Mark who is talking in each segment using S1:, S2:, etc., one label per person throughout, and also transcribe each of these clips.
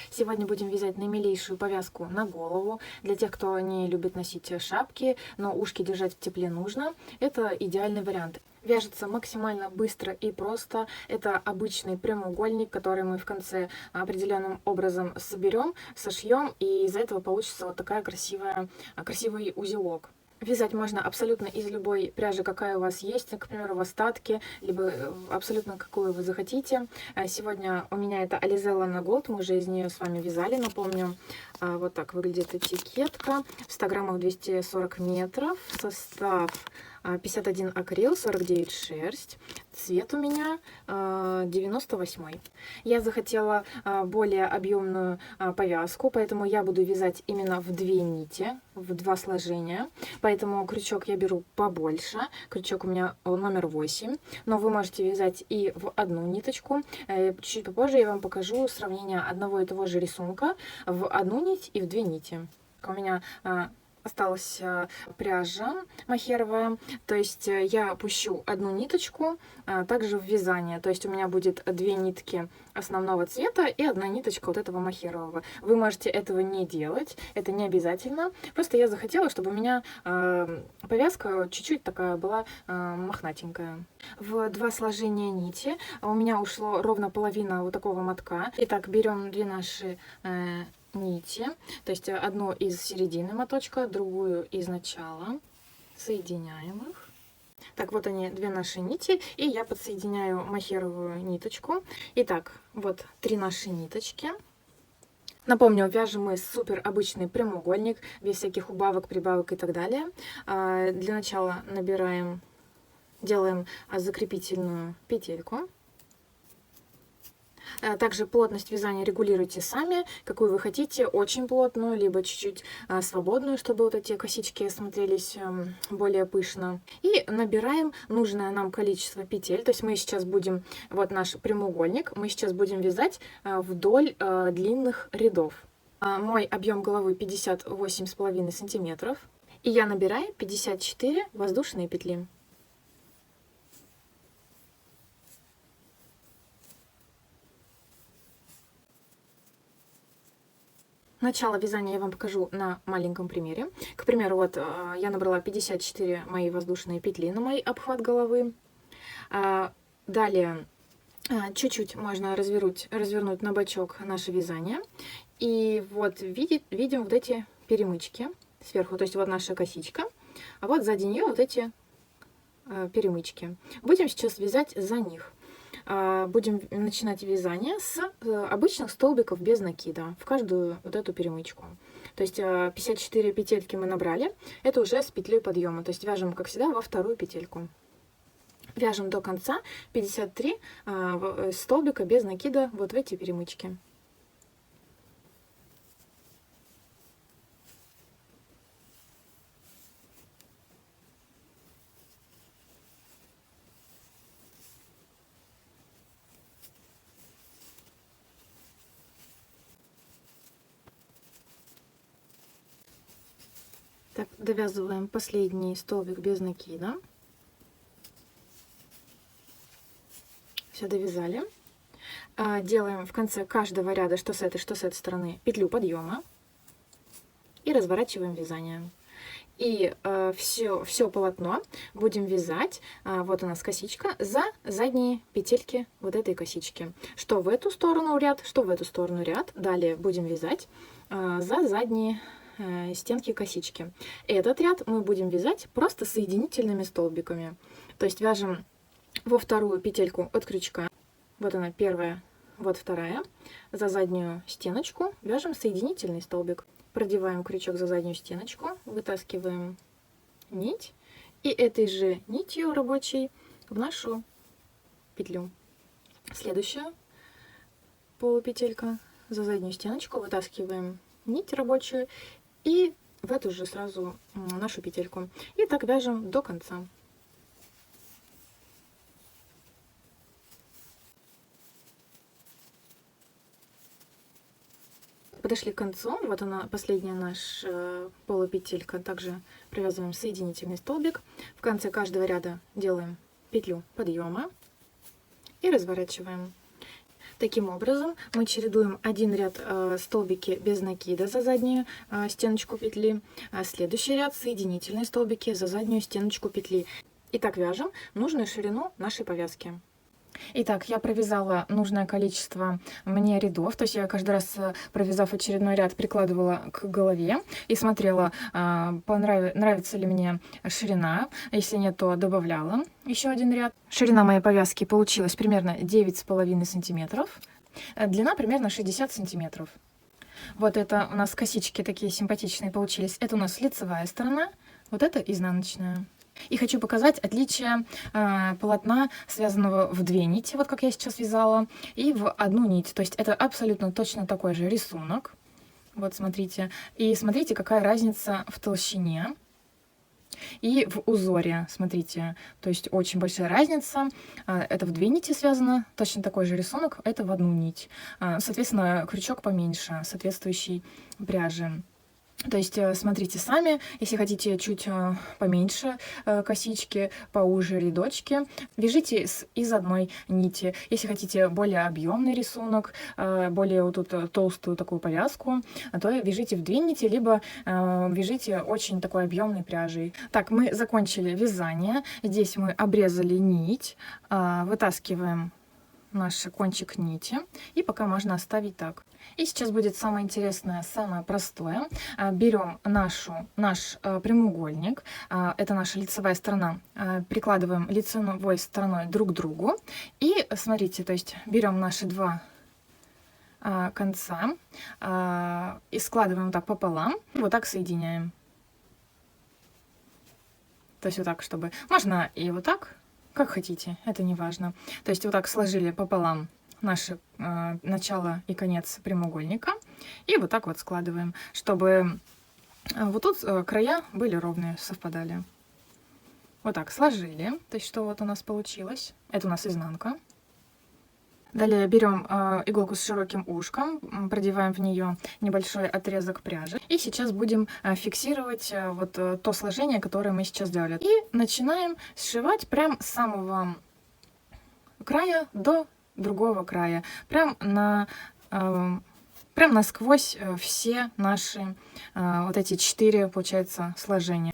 S1: Сегодня будем вязать наимилейшую повязку на голову. Для тех, кто не любит носить шапки, но ушки держать в тепле нужно, это идеальный вариант. Вяжется максимально быстро и просто. Это обычный прямоугольник, который мы в конце определенным образом соберем, сошьем, и из этого получится вот такая красивый узелок. Вязать можно абсолютно из любой пряжи, какая у вас есть, к примеру, в остатке, либо абсолютно какую вы захотите. Сегодня у меня это Alizé Lana Gold, мы уже из нее с вами вязали, напомню. Вот так выглядит этикетка. 100 граммов 240 метров, состав 51 акрил, 49 шерсть. Цвет у меня 98. Я захотела более объемную повязку, поэтому я буду вязать именно в 2 нити, в 2 сложения. Поэтому крючок я беру побольше. Крючок у меня номер 8. Но вы можете вязать и в одну ниточку. Чуть попозже я вам покажу сравнение одного и того же рисунка в одну нить и в 2 нити. У меня осталась пряжа махеровая, то есть я пущу одну ниточку также в вязание, то есть у меня будет 2 нитки основного цвета и 1 ниточка вот этого махерового. Вы можете этого не делать, это не обязательно, просто я захотела, чтобы у меня повязка чуть-чуть такая была мохнатенькая. В 2 сложения нити у меня ушло ровно половина вот такого мотка. Итак, берем 2 наши нити, то есть одну из середины моточка, другую из начала, соединяем их. Так, вот они, 2 наши нити, и я подсоединяю махеровую ниточку. Итак, вот 3 наши ниточки. Напомню, вяжем мы супер обычный прямоугольник, без всяких убавок, прибавок и так далее. Для начала делаем закрепительную петельку. Также плотность вязания регулируйте сами, какую вы хотите, очень плотную, либо чуть-чуть свободную, чтобы вот эти косички смотрелись более пышно. И набираем нужное нам количество петель, то есть мы сейчас будем, вот наш прямоугольник, мы сейчас будем вязать вдоль длинных рядов. Мой объем головы 58,5 сантиметров, и я набираю 54 воздушные петли. Начало вязания я вам покажу на маленьком примере. К примеру, вот я набрала 54 мои воздушные петли на мой обхват головы. Далее чуть-чуть можно развернуть на бочок наше вязание. И вот видим вот эти перемычки сверху, то есть вот наша косичка, а вот сзади нее вот эти перемычки. Будем сейчас вязать за них. Будем начинать вязание с обычных столбиков без накида в каждую вот эту перемычку. То есть 54 петельки мы набрали, это уже с петлей подъема. То есть вяжем, как всегда, во 2-ю петельку. Вяжем до конца 53 столбика без накида вот в эти перемычки. Так, довязываем последний столбик без накида. Все, довязали. Делаем в конце каждого ряда, что с этой стороны, петлю подъема. И разворачиваем вязание. И все полотно будем вязать, вот у нас косичка, за задние петельки вот этой косички. Что в эту сторону ряд, что в эту сторону ряд. Далее будем вязать за задние стенки косички. Этот ряд мы будем вязать просто соединительными столбиками. То есть вяжем во 2-ю петельку от крючка. Вот она первая, вот 2-я. За заднюю стеночку вяжем соединительный столбик. Продеваем крючок за заднюю стеночку, вытаскиваем нить и этой же нитью рабочей в нашу петлю. Следующая полупетелька, за заднюю стеночку вытаскиваем нить рабочую и в эту же сразу нашу петельку. И так вяжем до конца. Подошли к концу, вот она, последняя наша полупетелька. Также провязываем соединительный столбик. В конце каждого ряда делаем петлю подъема и разворачиваем. Таким образом, мы чередуем один ряд столбики без накида за заднюю стеночку петли, а следующий ряд соединительные столбики за заднюю стеночку петли. И так вяжем нужную ширину нашей повязки. Итак, я провязала нужное количество мне рядов, то есть я каждый раз, провязав очередной ряд, прикладывала к голове и смотрела, нравится ли мне ширина. Если нет, то добавляла еще один ряд. Ширина моей повязки получилась примерно 9,5 сантиметров, длина примерно 60 сантиметров. Вот это у нас косички такие симпатичные получились. Это у нас лицевая сторона, вот это изнаночная. И хочу показать отличие полотна, связанного в 2 нити, вот как я сейчас вязала, и в 1 нить. То есть это абсолютно точно такой же рисунок. Вот смотрите. И смотрите, какая разница в толщине и в узоре. Смотрите, то есть очень большая разница. Это в 2 нити связано, точно такой же рисунок, это в 1 нить. Соответственно, крючок поменьше, соответствующей пряжи. То есть смотрите сами, если хотите чуть поменьше косички, поуже рядочки, вяжите из 1 нити. Если хотите более объемный рисунок, более вот тут толстую такую повязку, то вяжите в 2 нити, либо вяжите очень такой объемной пряжей. Так, мы закончили вязание. Здесь мы обрезали нить, вытаскиваем наш кончик нити, и пока можно оставить так. И сейчас будет самое интересное, самое простое. Берем наш прямоугольник, это наша лицевая сторона, прикладываем лицевой стороной друг к другу. И смотрите, то есть берем наши 2 конца и складываем так пополам, и вот так соединяем. То есть вот так, чтобы... Можно и вот так, как хотите, это не важно. То есть вот так сложили пополам наше начало и конец прямоугольника. И вот так вот складываем, чтобы вот тут края были ровные, совпадали. Вот так сложили. То есть что вот у нас получилось. Это у нас изнанка. Далее берем иголку с широким ушком, продеваем в нее небольшой отрезок пряжи. И сейчас будем фиксировать вот то сложение, которое мы сейчас делали. И начинаем сшивать прям с самого края до другого края. Прям насквозь все наши вот эти 4, получается, сложения.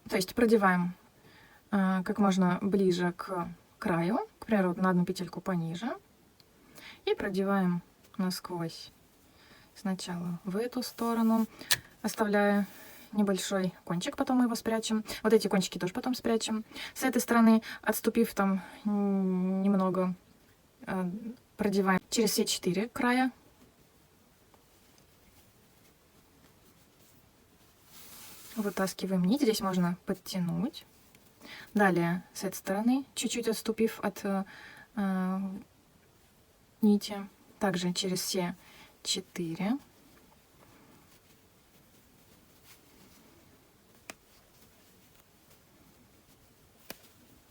S1: То есть продеваем как можно ближе к краю, к примеру, на 1 петельку пониже. И продеваем насквозь. Сначала в эту сторону, оставляя небольшой кончик, потом мы его спрячем. Вот эти кончики тоже потом спрячем. С этой стороны, отступив там немного, продеваем через все 4 края. Вытаскиваем нить. Здесь можно подтянуть. Далее с этой стороны, чуть-чуть отступив от нити, также через все 4.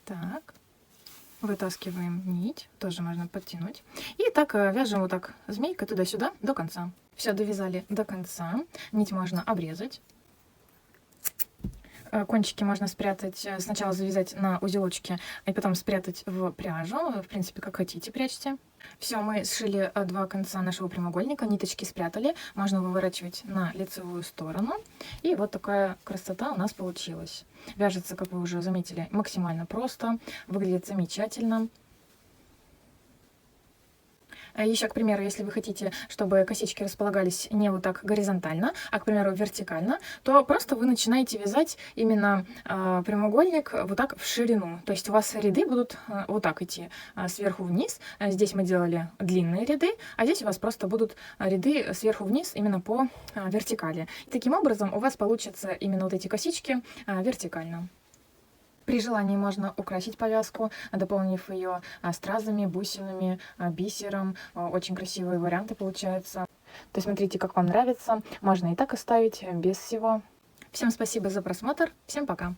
S1: Так, вытаскиваем нить, тоже можно подтянуть. И так вяжем вот так змейкой туда-сюда до конца. Все, довязали до конца. Нить можно обрезать. Кончики можно спрятать, сначала завязать на узелочке, и потом спрятать в пряжу. В принципе, как хотите, прячьте. Все, мы сшили 2 конца нашего прямоугольника, ниточки спрятали. Можно выворачивать на лицевую сторону. И вот такая красота у нас получилась. Вяжется, как вы уже заметили, максимально просто. Выглядит замечательно. Еще, к примеру, если вы хотите, чтобы косички располагались не вот так горизонтально, а, к примеру, вертикально, то просто вы начинаете вязать именно прямоугольник вот так в ширину. То есть у вас ряды будут вот так идти сверху вниз. Здесь мы делали длинные ряды, а здесь у вас просто будут ряды сверху вниз именно по вертикали. И таким образом у вас получатся именно вот эти косички вертикально. При желании можно украсить повязку, дополнив ее стразами, бусинами, бисером. Очень красивые варианты получаются. То есть смотрите, как вам нравится. Можно и так оставить, без всего. Всем спасибо за просмотр. Всем пока.